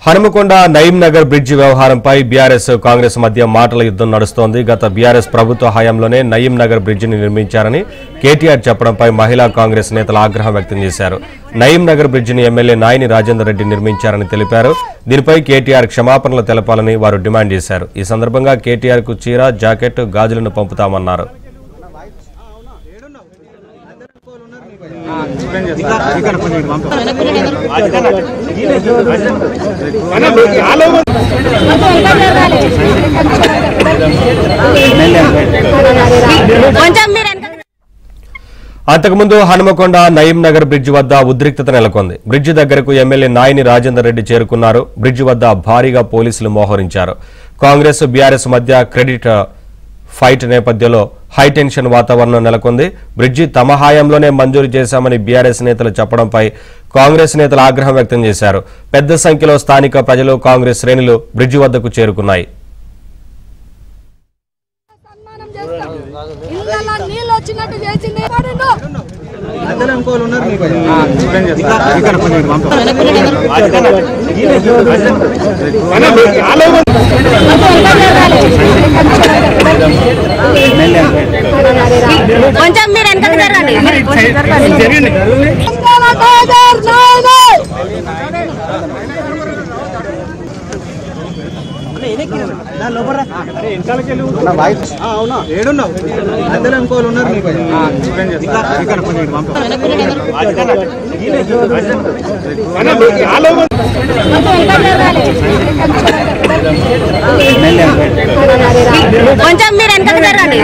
Hanumakonda Nayeem Nagar bridge వ్యవహారంపై BRS Congress మధ్య మాటల యుద్ధం నడుస్తోంది. గత బీఆర్ఎస్ ప్రభుత్వ హయాంలోనే నయీం నగర్ బ్రిడ్జిని నిర్మించారని కేటీఆర్ చెప్పడంపై మహిళా కాంగ్రెస్ నేతలు ఆగ్రహం వ్యక్తం చేశారు. నయీం నగర్ బ్రిడ్జిని ఎమ్మెల్యే నాయని రాజేందర్ రెడ్డి నిర్మించారని తెలిపారు. దీనిపై కేటీఆర్ క్షమాపణలు తెలపాలని వారు డిమాండ్ చేశారు. ఈ సందర్భంగా కేటీఆర్ కు చీర, జాకెట్, గాజులను పంపుతామన్నారు. అంతకుముందు హనుమకొండ నయీం నగర్ బ్రిడ్జి వద్ద ఉద్రిక్తత నెలకొంది. బ్రిడ్జి దగ్గరకు ఎమ్మెల్యే నాయని రాజేందర్ రెడ్డి చేరుకున్నారు. బ్రిడ్జి వద్ద భారీగా పోలీసులు మోహరించారు. కాంగ్రెస్ బీఆర్ఎస్ మధ్య క్రెడిట్ ఫైట్ నేపథ్యంలో హైటెన్షన్ వాతావరణం నెలకొంది. బ్రిడ్జి తమ హయాంలోనే మంజూరు చేశామని బీఆర్ఎస్ నేతలు చెప్పడంపై కాంగ్రెస్ నేతలు ఆగ్రహం వ్యక్తం చేశారు. పెద్ద సంఖ్యలో స్థానిక ప్రజలు, కాంగ్రెస్ శ్రేణులు బ్రిడ్జి వద్దకు చేరుకున్నాయి. కొంచెం మీరు వెనకకు జరగండి. కొంచెం మీరు వెనకకు జరగండి.